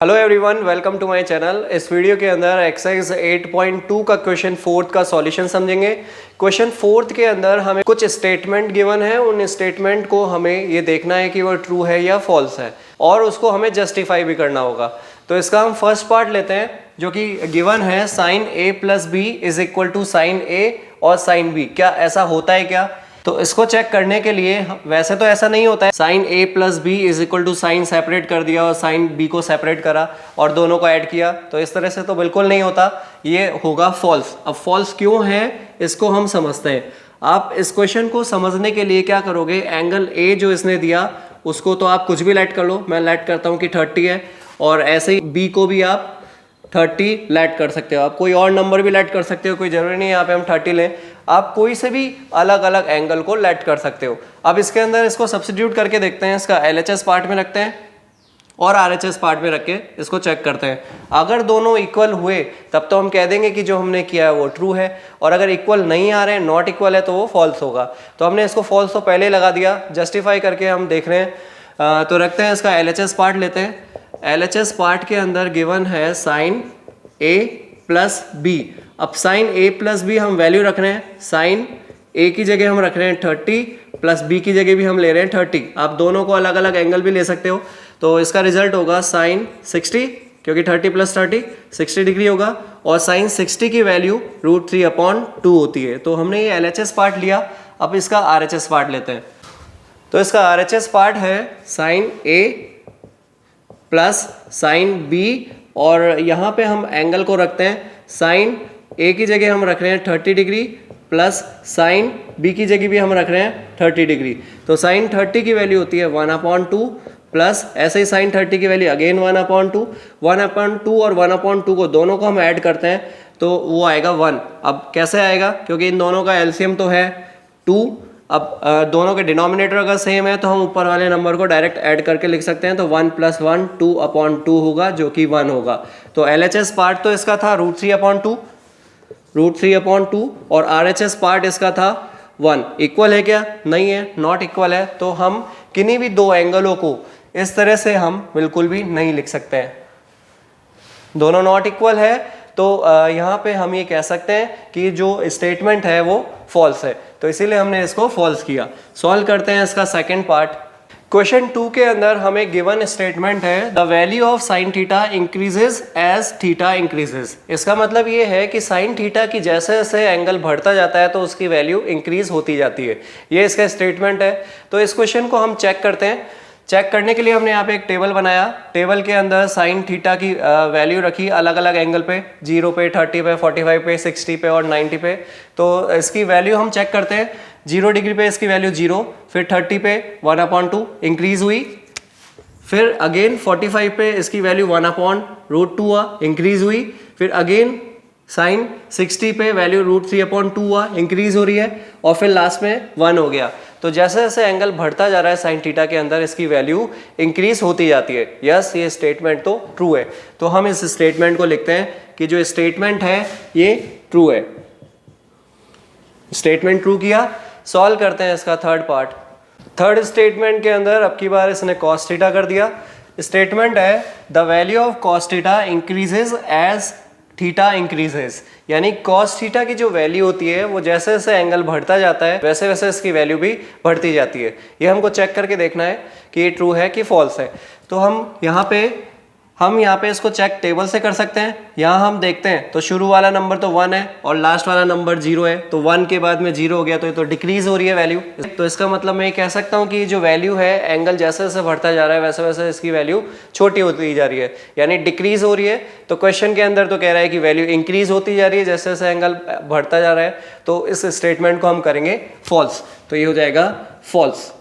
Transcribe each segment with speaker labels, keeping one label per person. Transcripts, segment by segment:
Speaker 1: Hello everyone, welcome to my channel. इस video के अंदर एक्सरसाइज 8.2 का क्वेश्चन फोर्थ का सॉल्यूशन समझेंगे। क्वेश्चन फोर्थ के अंदर हमें कुछ स्टेटमेंट गिवन है, उन स्टेटमेंट को हमें ये देखना है कि वो ट्रू है या फॉल्स है, और उसको हमें जस्टिफाई भी करना होगा। तो इसका हम फर्स्ट पार्ट लेते हैं, जो कि गिवन है sine A plus B is equal to sine a और साइन बी। क्या ऐसा होता है क्या? तो इसको चेक करने के लिए, वैसे तो ऐसा नहीं होता है, sine A plus B is equal to sine separate कर दिया और साइन बी को सेपरेट करा और दोनों को ऐड किया, तो इस तरह से तो बिल्कुल नहीं होता, ये होगा फॉल्स। अब फॉल्स क्यों है इसको हम समझते हैं। आप इस क्वेश्चन को समझने के लिए क्या करोगे, एंगल ए जो इसने दिया उसको तो आप कुछ भी लेट कर लो, मैं लेट करता हूँ कि 30 है, और ऐसे ही बी को भी आप 30 लेट कर सकते हो। आप कोई और नंबर भी लेट कर सकते हो, कोई जरूरी नहीं है यहाँ पे हम 30 लें, आप कोई से भी अलग अलग एंगल को लेट कर सकते हो। अब इसके अंदर इसको सब्स्टिट्यूट करके देखते हैं, इसका LHS पार्ट में रखते हैं और RHS पार्ट में रख के इसको चेक करते हैं। अगर दोनों इक्वल हुए तब तो हम कह देंगे कि जो हमने किया है वो ट्रू है, और अगर इक्वल नहीं आ रहे हैं, नॉट इक्वल है, तो वो फॉल्स होगा। तो हमने इसको फॉल्स तो पहले लगा दिया, जस्टिफाई करके हम देख रहे हैं। तो रखते हैं, इसका LHS पार्ट लेते हैं। LHS पार्ट के अंदर गिवन है साइन ए प्लस बी। अब साइन ए प्लस बी हम वैल्यू रख रहे हैं, साइन ए की जगह हम रख रहे हैं 30 प्लस बी की जगह भी हम ले रहे हैं 30। आप दोनों को अलग अलग एंगल भी ले सकते हो, तो इसका रिजल्ट होगा साइन 60, क्योंकि 30 प्लस 30 60 डिग्री होगा, और साइन 60 की वैल्यू √3/2 होती है। तो हमने ये LHS पार्ट लिया, अब इसका RHS पार्ट लेते हैं। तो इसका RHS पार्ट है साइन ए प्लस साइन बी, और यहाँ पे हम एंगल को रखते हैं, साइन ए की जगह हम रख रहे हैं 30 डिग्री प्लस साइन बी की जगह भी हम रख रहे हैं 30 डिग्री। तो साइन 30 की वैल्यू होती है 1/2 प्लस ऐसे ही साइन 30 की वैल्यू अगेन 1/2। 1/2 और 1/2 को दोनों को हम ऐड करते हैं तो वो आएगा 1। अब कैसे आएगा, क्योंकि इन दोनों का एलसीएम तो है 2। अब दोनों के डिनोमिनेटर अगर सेम है तो हम ऊपर वाले नंबर को डायरेक्ट ऐड करके लिख सकते हैं, तो 1 + 1 2/2 होगा, जो कि 1 होगा। तो LHS पार्ट तो इसका था √3/2, और RHS पार्ट इसका था 1। इक्वल है क्या? नहीं है, नॉट इक्वल है। तो हम किन्हीं भी दो एंगलों को इस तरह से हम बिल्कुल भी नहीं लिख सकते हैं। दोनों नॉट इक्वल है, तो यहाँ पे हम ये कह सकते हैं कि जो स्टेटमेंट है वो फॉल्स है, तो इसीलिए हमने इसको फॉल्स किया। सॉल्व करते हैं इसका सेकंड पार्ट। क्वेश्चन 2 के अंदर हमें गिवन स्टेटमेंट है the value of sine theta increases as theta increases. इसका मतलब ये है कि साइन थीटा की जैसे जैसे एंगल बढ़ता जाता है तो उसकी वैल्यू इंक्रीज होती जाती है, ये इसका स्टेटमेंट है। तो इस क्वेश्चन को हम चेक करते हैं। चेक करने के लिए हमने यहाँ पे एक टेबल बनाया, टेबल के अंदर साइन थीटा की वैल्यू रखी अलग अलग एंगल पे, 0 पे, 30 पे, 45 पे, 60 पे और 90 पे। तो इसकी वैल्यू हम चेक करते हैं। 0 डिग्री पे इसकी वैल्यू 0, फिर 30 पे 1/2 इंक्रीज हुई, फिर अगेन 45 पे इसकी वैल्यू 1/√2 हुआ, इंक्रीज हुई, फिर अगेन साइन 60 पे वैल्यू √3/2 हुआ, इंक्रीज हो रही है, और फिर लास्ट में 1 हो गया। तो जैसे जैसे एंगल बढ़ता जा रहा है साइन थीटा के अंदर इसकी वैल्यू इंक्रीज होती जाती है। यस, ये स्टेटमेंट तो ट्रू है। तो हम इस स्टेटमेंट को लिखते हैं कि जो स्टेटमेंट है ये ट्रू है। स्टेटमेंट ट्रू किया। सॉल्व करते हैं इसका थर्ड पार्ट। थर्ड स्टेटमेंट के अंदर अब की बार इसने कॉस थीटा कर दिया। स्टेटमेंट है the value of cos theta increases as theta increases, यानी कॉस थीटा की जो वैल्यू होती है वो जैसे जैसे एंगल बढ़ता जाता है वैसे वैसे इसकी वैल्यू भी बढ़ती जाती है। ये हमको चेक करके देखना है कि ये ट्रू है कि फॉल्स है। तो हम यहाँ पे इसको चेक टेबल से कर सकते हैं। यहाँ हम देखते हैं तो शुरू वाला नंबर तो 1 है और लास्ट वाला नंबर 0 है, तो 1 के बाद में 0 हो गया, तो ये तो डिक्रीज हो रही है वैल्यू। तो इसका मतलब मैं ये कह सकता हूँ कि जो वैल्यू है एंगल जैसे जैसे बढ़ता जा रहा है वैसे वैसे इसकी वैल्यू छोटी होती जा रही है, यानी डिक्रीज हो रही है। तो क्वेश्चन के अंदर तो कह रहा है कि वैल्यू इंक्रीज होती जा रही है जैसे जैसे एंगल बढ़ता जा रहा है, तो इस स्टेटमेंट को हम करेंगे फॉल्स। तो ये हो जाएगा फॉल्स।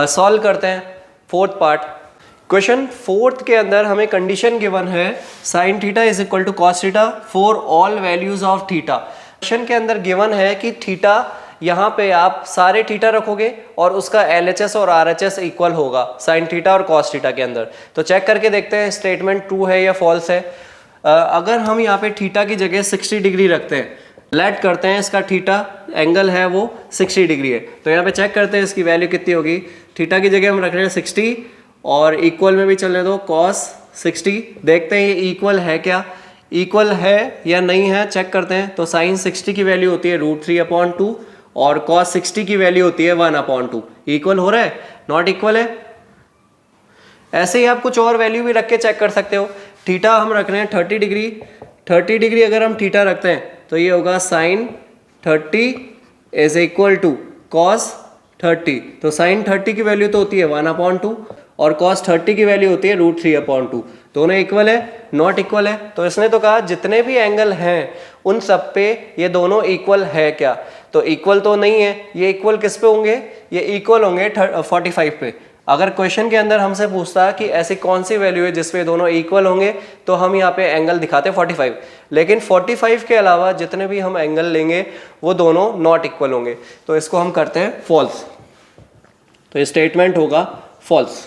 Speaker 1: सॉल्व करते हैं फोर्थ पार्ट। क्वेश्चन फोर्थ के अंदर हमें कंडीशन गिवन है sine theta is equal to cos theta for all values of theta. Question के अंदर गिवन है कि थीटा, यहाँ पे आप सारे थीटा रखोगे और उसका LHS और RHS इक्वल होगा साइन थीटा और कॉस थीटा के अंदर। तो चेक करके देखते हैं स्टेटमेंट ट्रू है या फॉल्स है। अगर हम यहाँ पे थीटा की जगह 60 डिग्री रखते हैं, लेट करते हैं इसका थीटा एंगल है वो 60 डिग्री है, तो यहाँ पे चेक करते हैं इसकी वैल्यू कितनी होगी। थीटा की जगह हम रख रहे हैं 60 और इक्वल में भी चलने दो cos 60। देखते हैं ये इक्वल है क्या, इक्वल है या नहीं है चेक करते हैं। तो साइन 60 की वैल्यू होती है √3/2 और cos 60 की वैल्यू होती है 1/2। इक्वल हो रहा है, नॉट इक्वल है। ऐसे ही आप कुछ और वैल्यू भी रख के चेक कर सकते हो। थीटा हम रख रहे हैं 30 डिग्री, 30 डिग्री अगर हम थीटा रखते हैं तो ये होगा sine 30 is equal to cos 30। तो साइन 30 की वैल्यू तो होती है 1/2 और cos 30 की वैल्यू होती है √3/2। दोनों इक्वल है, नॉट इक्वल है। तो इसने तो कहा जितने भी एंगल हैं उन सब पे ये दोनों इक्वल है क्या, तो इक्वल तो नहीं है। ये इक्वल किस पे होंगे, ये इक्वल होंगे 45 पे। अगर क्वेश्चन के अंदर हमसे पूछता कि ऐसी कौन सी वैल्यू है जिसपे दोनों इक्वल होंगे तो हम यहाँ पे एंगल दिखाते 45। लेकिन 45 के अलावा जितने भी हम एंगल लेंगे वो दोनों नॉट इक्वल होंगे, तो इसको हम करते हैं फॉल्स। तो ये स्टेटमेंट होगा फॉल्स।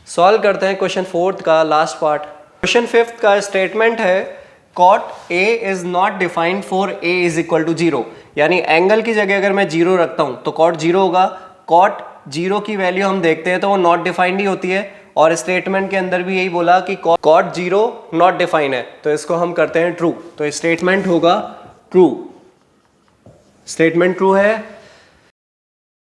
Speaker 1: सॉल्व करते हैं क्वेश्चन 4 का लास्ट पार्ट। क्वेश्चन 5 का स्टेटमेंट है cot A is not defined for A is equal to 0। यानी एंगल की जगह अगर मैं 0 रखता हूं तो cot 0 होगा। cot 0 की वैल्यू हम देखते हैं तो वो नॉट डिफाइंड ही होती है, और स्टेटमेंट के अंदर भी यही बोला कि cot 0 नॉट डिफाइंड है, तो इसको हम करते हैं ट्रू। तो स्टेटमेंट होगा ट्रू। स्टेटमेंट ट्रू है।